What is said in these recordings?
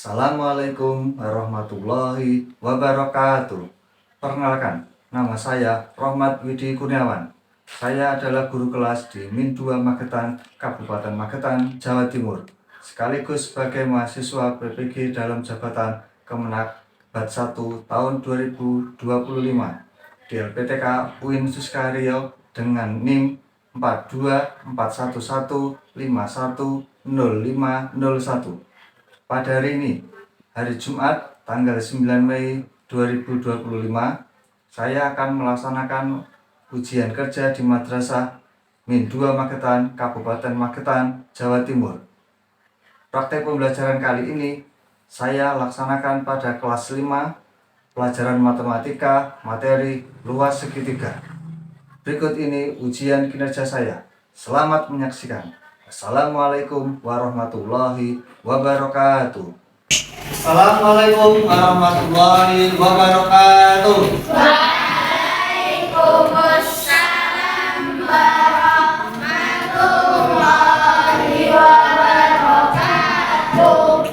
Assalamualaikum warahmatullahi wabarakatuh. Perkenalkan, nama saya Rohmat Widi Kurniawan. Saya adalah guru kelas di Min 2 Magetan, Kabupaten Magetan, Jawa Timur. Sekaligus sebagai mahasiswa PPG dalam jabatan Kemenak Bat 1 tahun 2025 di LPTK UIN Suskaharyo dengan NIM 4241510501. Pada hari ini, hari Jumat, tanggal 9 Mei 2025, saya akan melaksanakan ujian kerja di Madrasah Min 2 Magetan, Kabupaten Magetan, Jawa Timur. Praktek pembelajaran kali ini, saya laksanakan pada kelas 5, pelajaran matematika, materi luas segitiga. Berikut ini ujian kinerja saya. Selamat menyaksikan. Assalamualaikum warahmatullahi wabarakatuh. Assalamualaikum warahmatullahi wabarakatuh. Waalaikumsalam warahmatullahi wabarakatuh.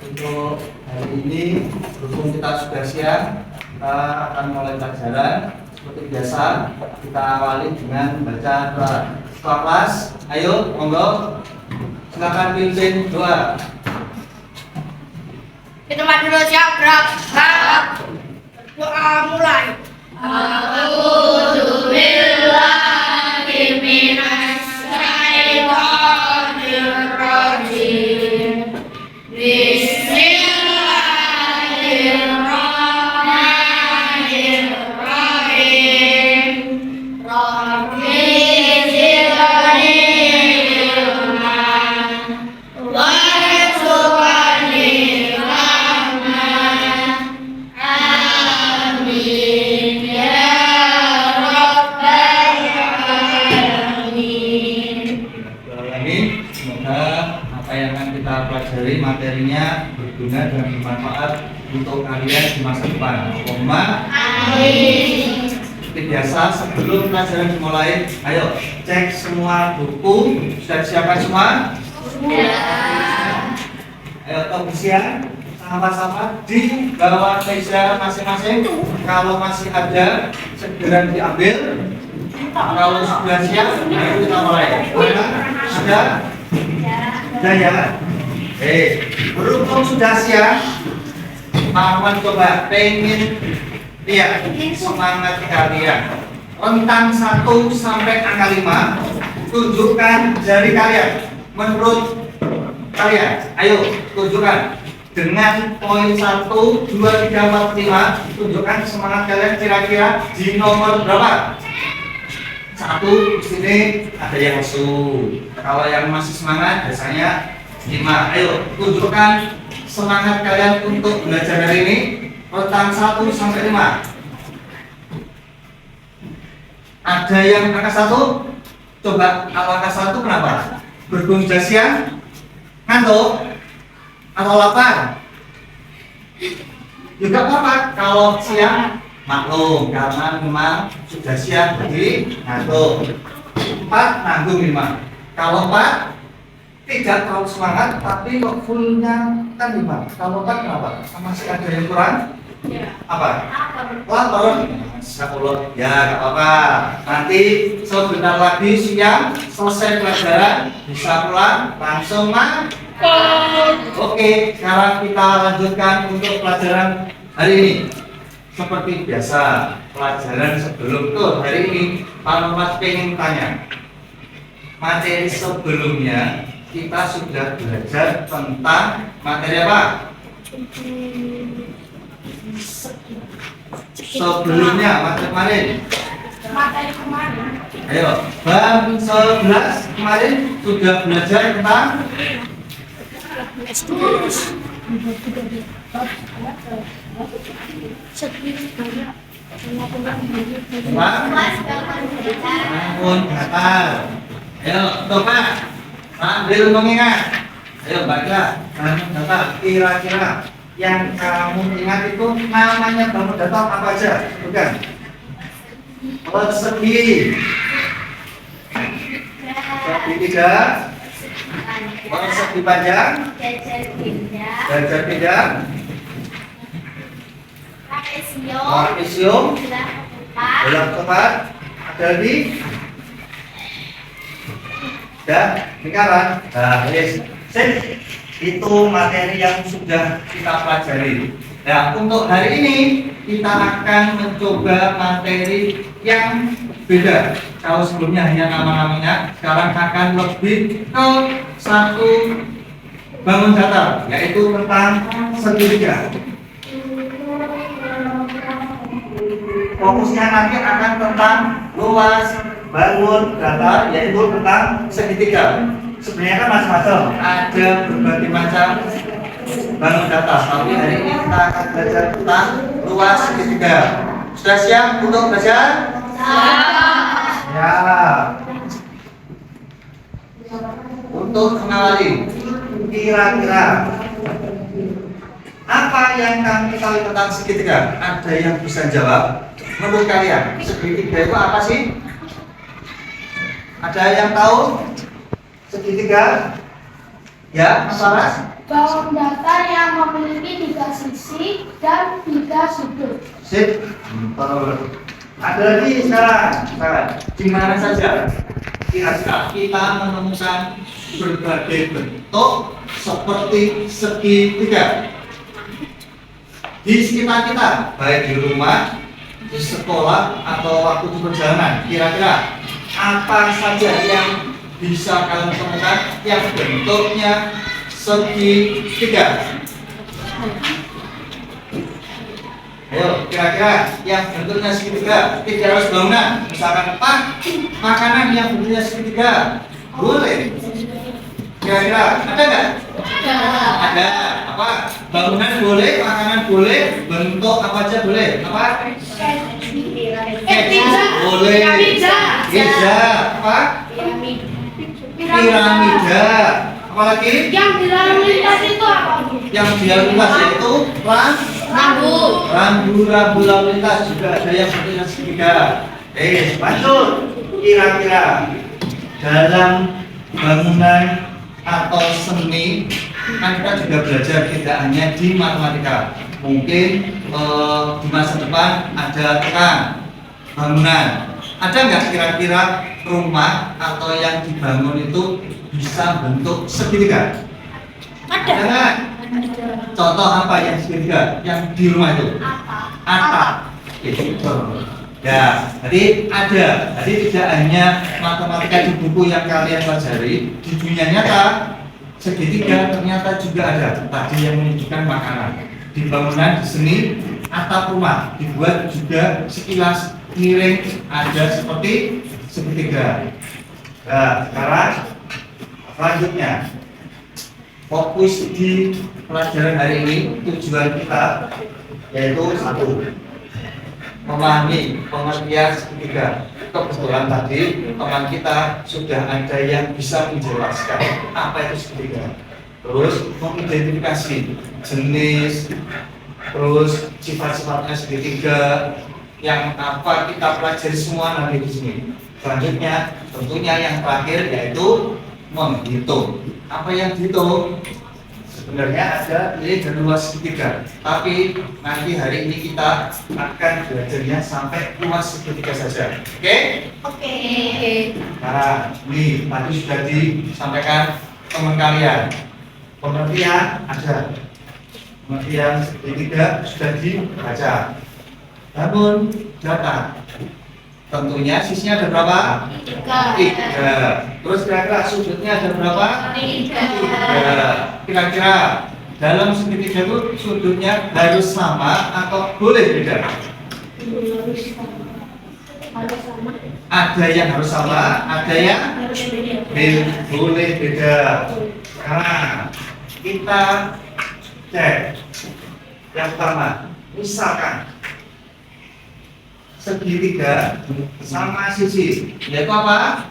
Untuk hari ini, berhubung kita sudah siap, kita akan mulai pelajaran. Seperti biasa, kita awali dengan baca doa. Ketua kelas, ayo, monggo, silakan pimpin doa. Kita maju dulu, siap, gerak. Doa mulai. A'udzu billahi minasy syaithanir rajim. Bismillahirrahmanirrahim. Rabbi pelajari materinya berguna dan bermanfaat untuk kalian di masa depan. Allahumma amin. Seperti biasa, sebelum pelajaran dimulai, ayo cek semua buku. Sudah disiapkan semua? Sudah. Ayo kebersihan sampah-sampah di bawah meja masing-masing. Kalau masih ada, segera diambil. Kalau sudah siap, ayo kita mulai. Sudah? Sudah ya? Berhubung sudah siap, Paman coba pengen lihat semangat kalian. Rentang 1 sampai angka 5, tunjukkan jari kalian menurut kalian. Ayo, tunjukkan dengan poin 1, 2, 3, 4, 5. Tunjukkan semangat kalian kira-kira di nomor berapa? 1, di sini ada yang lesu. Kalau yang masih semangat biasanya 5. Ayo, tunjukkan semangat kalian untuk belajar hari ini. Rentang 1 sampai 5. Ada yang angka 1? Coba, kalau angka 1 kenapa? Berguna siang? Ngantuk? Atau lapar? Juga apa? Kalau siang maklum, karena memang sudah siang jadi ngantuk. 4 nanggung 5. Kalau 4 tidak terlalu semangat, tapi kok fullnya kan 5. Kalau 4 kenapa? Masih ada yang kurang? Ya. Apa? Lapar. Ya, gak apa-apa. Nanti sebentar lagi siang selesai pelajaran, bisa pulang langsung makan. Oke, sekarang kita lanjutkan untuk pelajaran hari ini. Seperti biasa, pelajaran sebelum tuh hari ini, Pak Mas pengen tanya. Materi sebelumnya kita sudah belajar tentang materi apa? Sebelumnya, materi kemarin. Ayo, bab 11 kemarin sudah belajar tentang bangun datar. Ayo, coba ambil mengingat. Ayo baca bangun datar. Kira-kira yang kamu ingat itu namanya bangun datar apa aja? Bukan? Persegi, segitiga, Persegi panjang. Jajar benda. Jajar beda. Trapesium. Trapesium. Gerak ketupat. Gerak ketupat. Ada lagi. Dan lingkaran. Nah, yes. Sip. Itu materi yang sudah kita pelajari. Nah, untuk hari ini kita akan mencoba materi yang beda. Kalau sebelumnya hanya nama-namanya, sekarang akan lebih ke satu bangun datar, yaitu tentang segitiga. Fokusnya nanti akan tentang luas bangun datar, yaitu tentang segitiga. Sebenarnya kan macam-macam, ada berbagai macam bangun datar, tapi hari ini kita akan belajar tentang luas segitiga. Sudah siap untuk belajar? Ya. Untuk mengawali, kira-kira apa yang kami tahu tentang segitiga? Ada yang bisa jawab? Menurut kalian, segitiga itu apa sih? Ada yang tahu? Segitiga? Ya, Mas Laras? Bangun datar yang memiliki 3 sisi dan 3 sudut. Sip. Ada lagi sekarang di mana saja kira-kira kita menemukan berbagai bentuk seperti segitiga di sekitar kita, baik di rumah, di sekolah, atau waktu di perjalanan. Kira-kira apa saja yang bisa kalian temukan yang bentuknya segitiga? Ayo, kira-kira yang bentuknya segitiga, tidak harus bangunan. Misalkan makanan yang bentuknya segitiga, boleh. Kira-kira ada nggak? Ada. Apa? Bangunan boleh, makanan boleh, bentuk apa aja boleh. Apa? Pizza. Boleh. Pizza. Apa? Piramida. Apalagi? Yang di dalam lintas itu apa? Yang di dalam lintas yaitu rambu lalu lintas, juga ada yang bentuknya segitiga. Lanjut. Kira-kira dalam bangunan atau seni kan kita juga belajar tidak hanya di matematika. Mungkin di masa depan ada tentang bangunan. Ada nggak kira-kira rumah atau yang dibangun itu bisa bentuk segitiga? Ada nggak? Contoh apa yang segitiga yang di rumah itu? Atap. Ya, jadi ada. Jadi tidak hanya matematika di buku yang kalian pelajari, di dunia nyata segitiga ternyata juga ada. Tadi yang menunjukkan makanan, di bangunan, di seni, atap rumah dibuat juga sekilas miring, ada seperti segitiga. Nah, sekarang selanjutnya fokus di pelajaran hari ini, tujuan kita yaitu satu, memahami pengertian segitiga. Kebetulan tadi teman kita sudah ada yang bisa menjelaskan apa itu segitiga, terus mengidentifikasi jenis, terus sifat-sifatnya segitiga, yang apa kita pelajari semua nanti di sini. Selanjutnya tentunya yang terakhir yaitu menghitung. Apa yang dihitung? Sebenarnya ada nilai dan luas segitiga, tapi nanti hari ini kita akan belajarnya sampai luas segitiga saja. Oke? Nah, ini tadi sudah disampaikan teman kalian. Pengertian ada. Pengertian segitiga sudah dibaca. Namun data, tentunya sisinya ada berapa? 3. Terus kira-kira sudutnya ada berapa? 3. Kira-kira dalam segitiga itu sudutnya harus sama atau boleh beda? Ada yang harus sama, ada yang boleh beda. Sekarang kita cek yang pertama. Misalkan segitiga sama sisi, yaitu apa?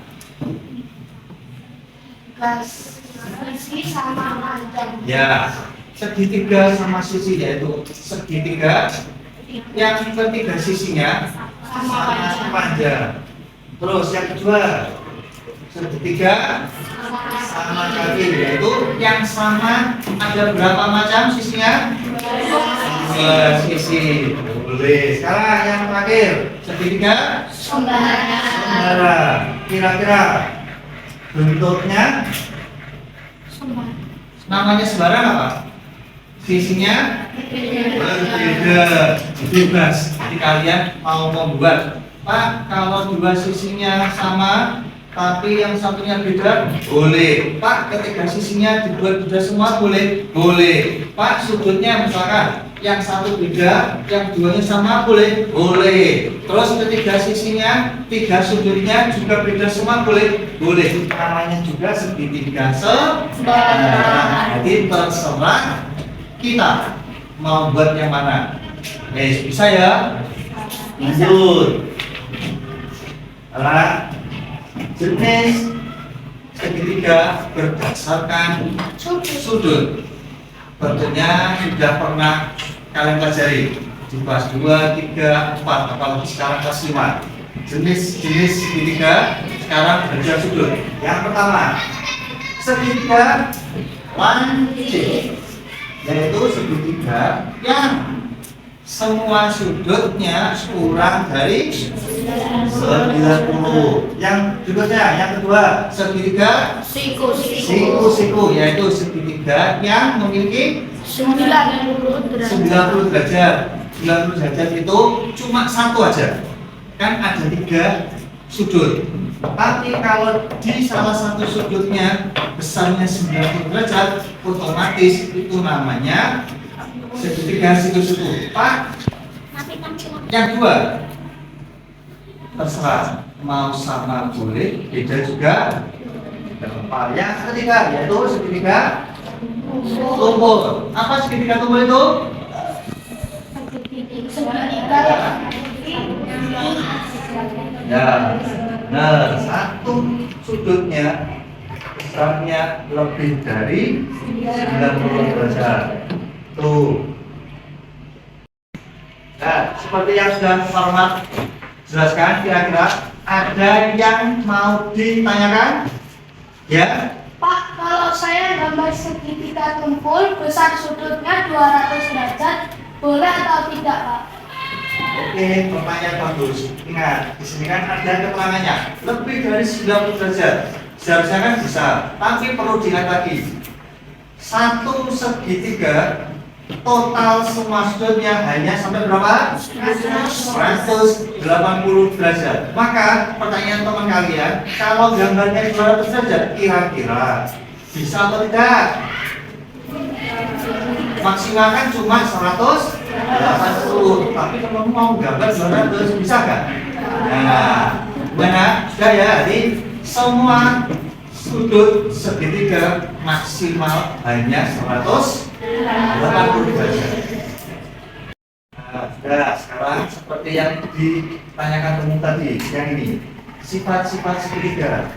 Sisi sama panjang. Ya, segitiga sama sisi yaitu segitiga yang ketiga sisinya sama panjang. Terus yang kedua, segitiga sama kaki, yaitu yang sama ada berapa macam sisinya? Dua sisi. Boleh. Sekarang yang terakhir, segitiga sembara. Kira-kira bentuknya namanya sembarang apa? Sisinya berbeda. Bebas. Jadi kalian mau membuat, Pak, kalau dua sisinya sama tapi yang satunya beda, boleh. Pak, ketiga sisinya dibuat beda semua, boleh. Boleh. Pak, sudutnya misalkan yang satu beda, yang duanya sama, boleh. Boleh. Terus ketiga sisinya, tiga sudutnya juga beda semua, boleh. Boleh. Namanya juga segitiga sembara. Jadi terserah kita mau buat yang mana. Bisa ya? Lanjut. Alah, jenis segitiga berdasarkan sudut. Bentuknya sudah pernah kalian pelajari di kelas 2, 3, 4, apalagi sekarang kelas 5. Jenis segitiga sekarang belajar sudut. Yang pertama, segitiga lancip, yaitu segitiga yang semua sudutnya kurang dari 90. Yang berikutnya, yang kedua, segitiga siku, yaitu segitiga yang memiliki 90 derajat. 90 derajat itu cuma satu aja. Kan ada 3 sudut. Tapi kalau di salah satu sudutnya besarnya 90 derajat, otomatis itu namanya segitiga siku-siku. Pak, yang dua terserah, mau sama boleh, beda juga. Yang ketiga yaitu segitiga tumpul. Apa segitiga tumpul itu? Ya, nah satu sudutnya besarnya lebih dari 90 derajat. Tuh. Nah, seperti yang sudah Farmat jelaskan, kira-kira ada yang mau ditanyakan? Ya? Pak, kalau saya gambar segitiga tumpul, besar sudutnya 200 derajat, boleh atau tidak, Pak? Oke, pertanyaan bagus. Ingat, di sini kan ada keterangannya lebih dari 90 derajat. Seharusnya kan bisa, tapi perlu diingat lagi. Satu segitiga total semua sudutnya hanya sampai berapa? 180 derajat. Maka pertanyaan teman kalian, kalau gambarnya 200 derajat, kira-kira bisa atau tidak? Maksimal kan cuma 180, tapi kalau mau gambar 200, bisa nggak? Nah, mana? Sudah ya, jadi semua sudut segitiga maksimal hanya 180 derajat. Nah, sudah. Sekarang seperti yang ditanyakan teman tadi, yang ini sifat-sifat segitiga,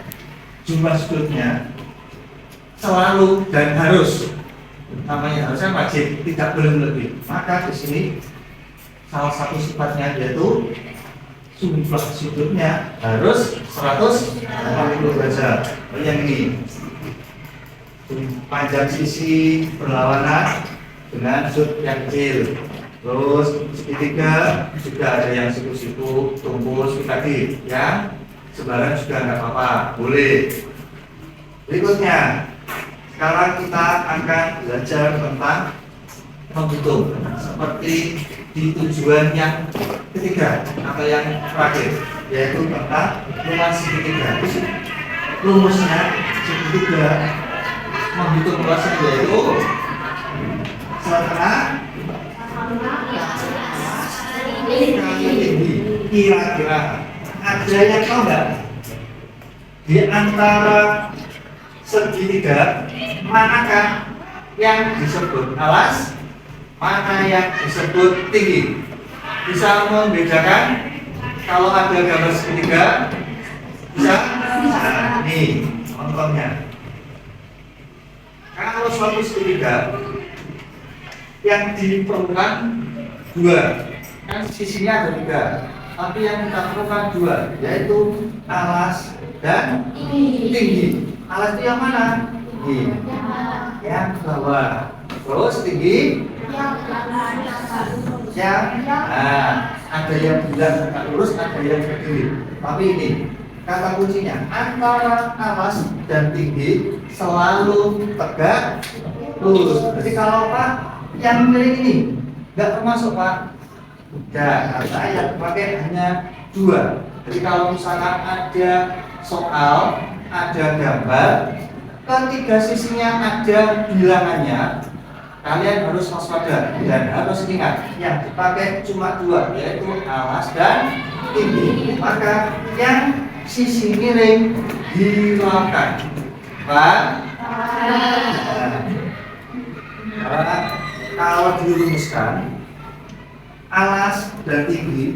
jumlah sudutnya selalu dan harus, namanya harusnya wajib, tidak boleh lebih. Maka di sini salah satu sifatnya yaitu jumlah sudutnya harus 180 derajat. Yang ini panjang sisi berlawanan dengan sudut yang kecil. Terus segitiga juga ada yang siku-siku, tumpul seperti tadi, yang sebaran juga nggak apa-apa, boleh. Berikutnya, sekarang kita akan belajar tentang menghitung, seperti di tujuan yang ketiga atau yang terakhir, yaitu tentang luas segitiga. Rumusnya segitiga menghitung luasnya yaitu setengah kali tinggi. Kira-kira ada yang tahu nggak di antara segitiga manakah yang disebut alas, mana yang disebut tinggi? Bisa membedakan kalau ada gambar segitiga? Bisa? Nah, nih contohnya. Kalau suatu segitiga yang diperlukan dua, kan sisinya ada 3, tapi yang kita perlukan 2, yaitu alas dan tinggi. Alas itu yang mana? tinggi. Yang bawah. Terus tinggi. Yang ada yang bulat tegak lurus, ada yang berdiri. Tapi ini kata kuncinya antara alas dan tinggi selalu tegak lurus. Jadi kalau Pak yang miring ini nggak termasuk Pak. Ya, saya pakai hanya 2. Jadi kalau misalkan ada soal, ada gambar, ketiga sisinya ada bilangannya, kalian harus waspada dan harus ingat yang dipakai cuma 2, yaitu alas dan tinggi. Maka yang sisi miring hilangkan. Pak? Kalau dirumuskan alas dan tinggi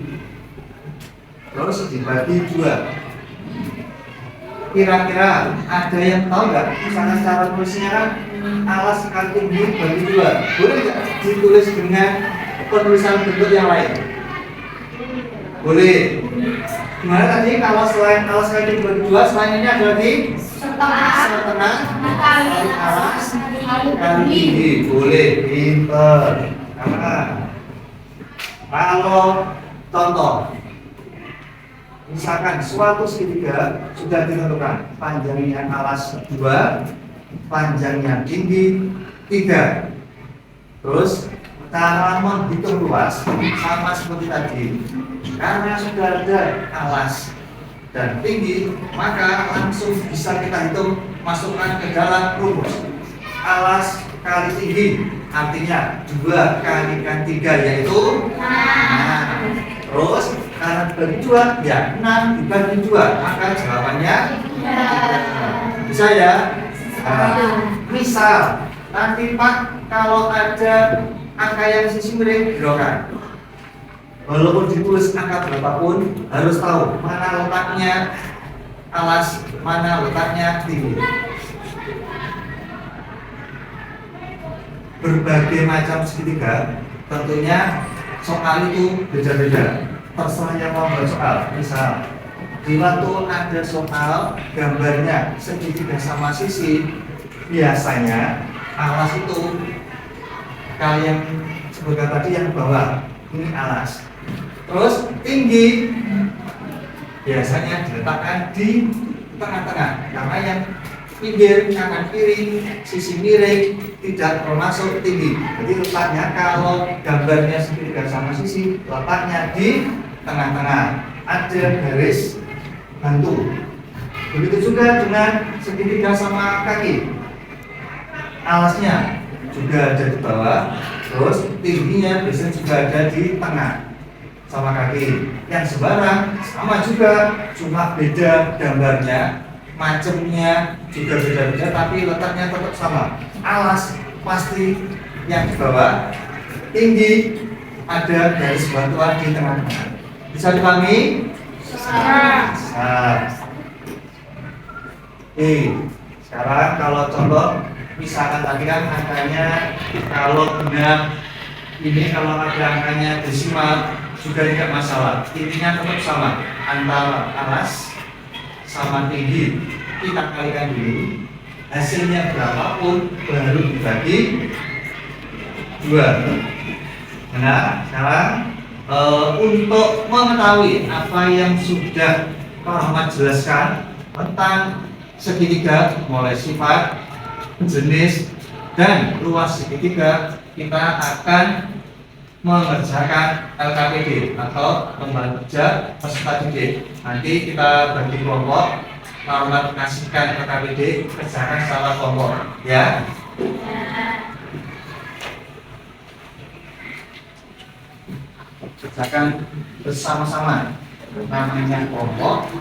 terus dibagi 2. Kira-kira ada yang tahu nggak? Misalnya cara tulisnya kan alas kali tinggi bagi 2. Boleh nggak ditulis dengan penulisan bentuk yang lain? Boleh. Gimana tadi kalau selain alas kali tinggi bagi 2, selain ini ada lagi setengah kali alas kali tinggi. Boleh. Pinter. Kalau contoh, misalkan suatu segitiga sudah ditentukan panjangnya alas 2, panjangnya tinggi 3. Terus cara menghitung luas sama seperti tadi, karena sudah ada alas dan tinggi, maka langsung bisa kita hitung, masukkan ke dalam rumus. Alas kali tinggi artinya 2 kalikan 3 yaitu 6. Terus karena dibagi 2 ya 6 dibagi 2, maka jawabannya 3. Bisa ya? Misal nanti Pak kalau ada angka yang sisi miring hilangkan. Walaupun ditulis angka berapapun harus tahu mana letaknya alas, mana letaknya tinggi. Berbagai macam segitiga, tentunya soal itu beda-beda. Terserah yang mau bersoal. Misal, di waktu ada soal gambarnya segitiga sama sisi, biasanya alas itu kalian sebutkan tadi yang bawah, ini alas. Terus tinggi biasanya diletakkan di tengah-tengah, karena yang pinggir kanan kiri sisi miring tidak termasuk tinggi. Jadi letaknya kalau gambarnya segitiga sama sisi, letaknya di tengah-tengah, ada garis bantu. Begitu juga dengan segitiga sama kaki, alasnya juga ada di bawah, terus tingginya biasanya juga ada di tengah sama kaki. Yang sebarang sama juga, cuma beda gambarnya, macamnya juga beda-beda, tapi letaknya tetap sama. Alas pasti yang di bawah, tinggi ada garis bantuan di tengah-tengah. Bisa dipahami? Bisa. Sekarang kalau contoh, misalkan tadi kan angkanya kalau genap, ini kalau ada angkanya desimal juga tidak masalah. Intinya tetap sama antara alas sama tinggi. Kita kalikan dulu, hasilnya berapapun baru dibagi 2. Nah, sekarang untuk mengetahui apa yang sudah Pak Ahmad jelaskan tentang segitiga, mulai sifat, jenis, dan luas segitiga, kita akan mengerjakan LKPD atau membaca peserta didik. Nanti kita bagi kelompok, Ahmad kasihkan LKPD, kerjakan secara kelompok, ya. Kerjakan bersama-sama, namanya kelompok.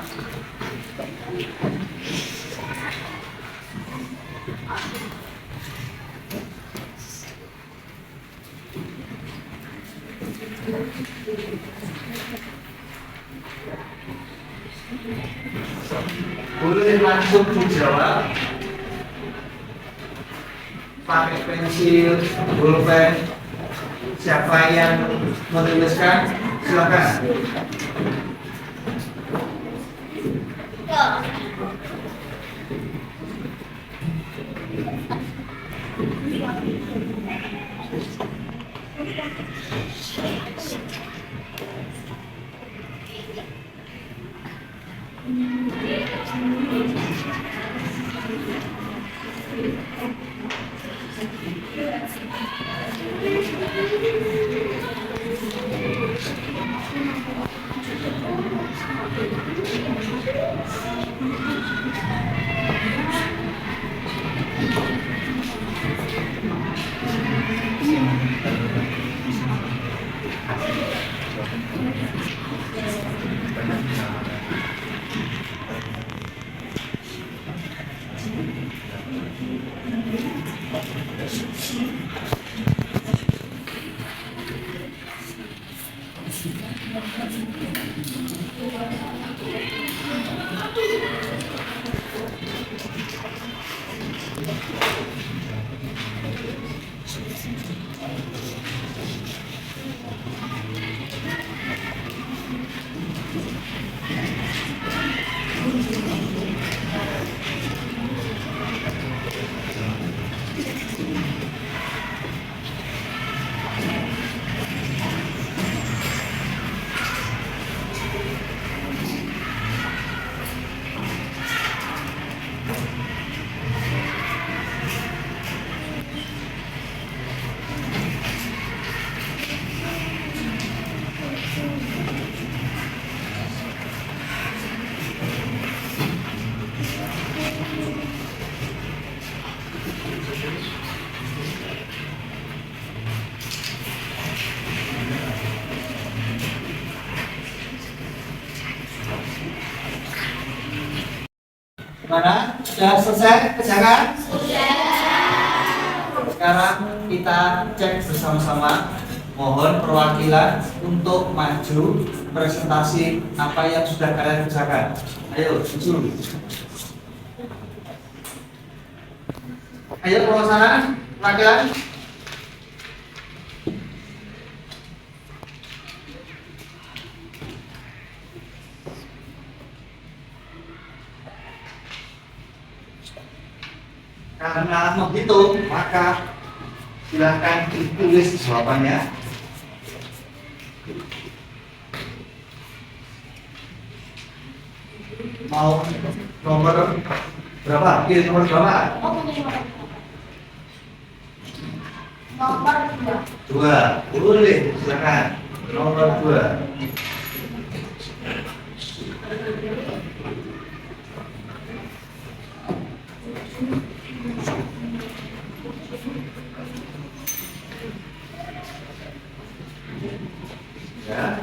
Boleh langsung dijawab pakai pensil, pulpen. Siapa yang menuliskan, silakan. Gimana? Sudah selesai kerjakan? Sekarang kita cek bersama-sama. Mohon perwakilan untuk maju presentasi apa yang sudah kalian kerjakan. Ayo, maju. Ayo, perwakilan, perwakilan. Karena menghitung, maka silahkan ditulis jawabannya. Mau nomor berapa? Pilih nomor berapa? Nomor 2. 2. Boleh, silakan. Nomor 2. Ya.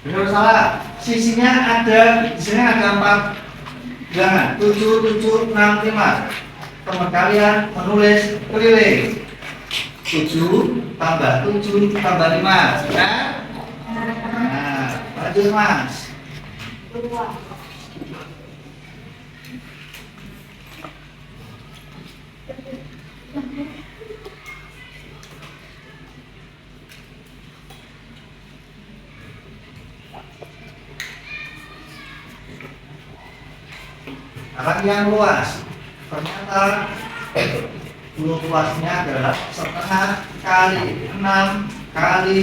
Benar salah. Sisinya ada, di sini ada 4 bilangan. 7, 7, 6, 5. Teman kalian menulis keliling. 7 tambah 7 tambah 5. Ya? Nah, lanjut Mas. 2. Sekarang yang luas. Ternyata luasnya adalah setengah kali 6 kali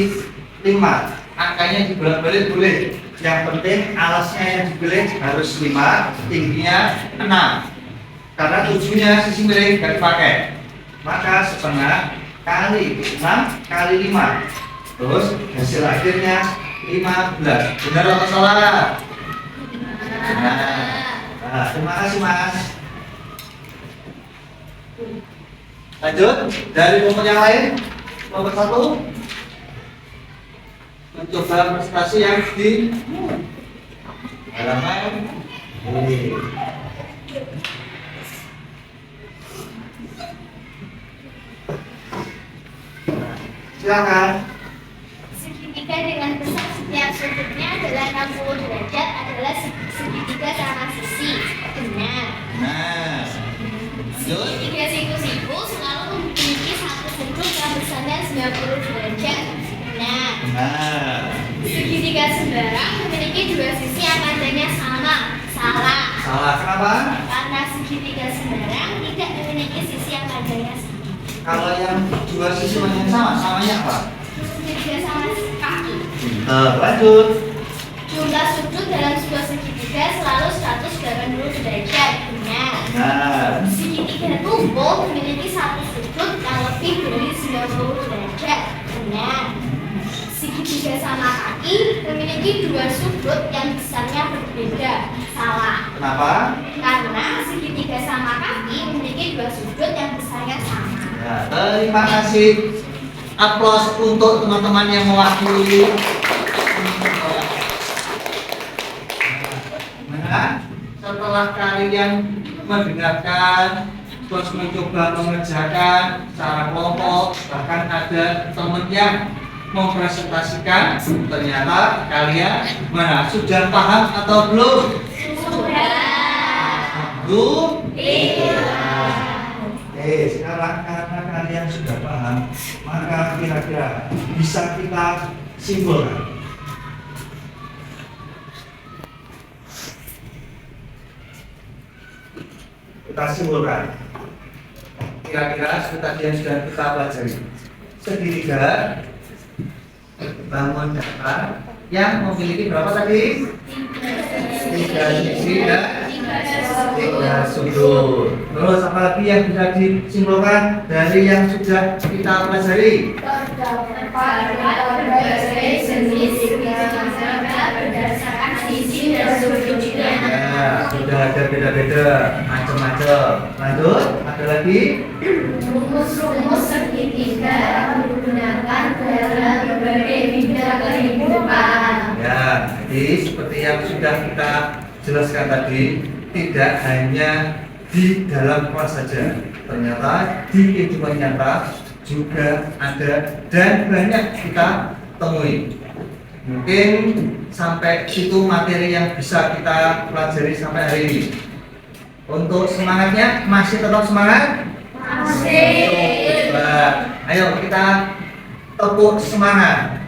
5. Angkanya dibolak-balik boleh. Yang penting alasnya yang dipilih harus 5, tingginya 6. Karena 7-nya sisi miring nggak dipakai. Maka setengah kali 6 kali 5. Terus hasil akhirnya 15. Benar atau salah? Nah, terima kasih Mas. Lanjut dari nomor yang lain. Nomor 1 mencoba prestasi yang di halaman ini. Silakan. Segitiga dengan besar setiap sudutnya adalah 60 derajat adalah segitiga sama sisi. Benar. Nah, lanjut. Segitiga siku-siku selalu memiliki satu sudut yang besarnya 90 derajat. Benar. Nah, Segitiga sembarang memiliki dua sisi yang panjangnya sama. Salah. salah kenapa? Karena segitiga sembarang tidak memiliki sisi yang panjangnya sama. Kalau yang dua sisi yang sama, samanya apa? Segitiga sama kaki. Lanjut. Jumlah sudut dalam sebuah segitiga tumpul memiliki satu sudut yang lebih dari 90 derajat. Benar. Segitiga sama kaki memiliki dua sudut yang besarnya berbeda. Salah. Kenapa? Karena segitiga sama kaki memiliki dua sudut yang besarnya sama. Ya, terima kasih. Aplaus untuk teman-teman yang mewakili. Nah, setelah kalian mendengarkan, terus mencoba mengerjakan secara kelompok, bahkan ada teman yang mempresentasikan, ternyata kalian sudah paham atau belum? Belum? Sekarang karena kalian sudah paham, maka kira-kira bisa kita simpulkan. Kita simpulkan. Kira-kira seperti yang sudah kita pelajari. Segitiga bangun datar yang memiliki berapa tadi? Tiga sisi dan tiga sudut. Terus apa lagi yang bisa disimpulkan dari yang sudah kita pelajari? Berdasarkan sisi dan sudutnya. Ya, sudah ada beda-beda, macam-macam. Lanjut, ada lagi? Rumus-rumus segitiga digunakan dalam berbagai bidang kehidupan. Ya, jadi seperti yang sudah kita jelaskan tadi, tidak hanya di dalam kelas saja, ternyata di kehidupan nyata juga ada dan banyak kita temui. Mungkin sampai situ materi yang bisa kita pelajari sampai hari ini. Untuk semangatnya masih tetap semangat? Masih. Ayo kita tepuk semangat.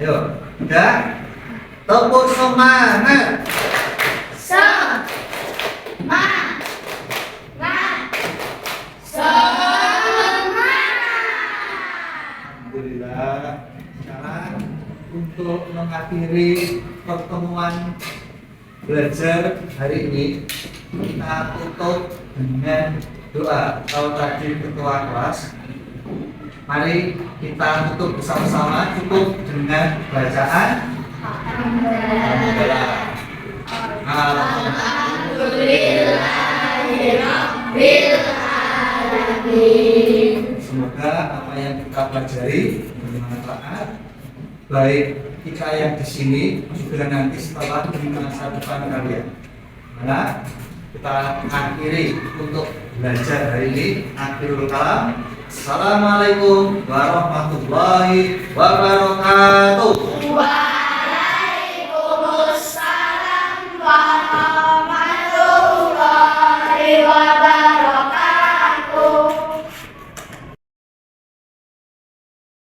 Ayo, udah? Tepuk semangat. Alhamdulillah. Sekarang untuk mengakhiri pertemuan belajar hari ini, kita tutup dengan doa. Kalau tadi ketua kelas, mari kita tutup bersama-sama, cukup dengan bacaan Alhamdulillah. Semoga apa yang kita pelajari bermanfaat, baik kita yang di sini juga nanti setelah di masa depan kalian. Mana kita akhiri untuk belajar hari ini. Akhirul kalam. Assalamualaikum warahmatullahi wabarakatuh.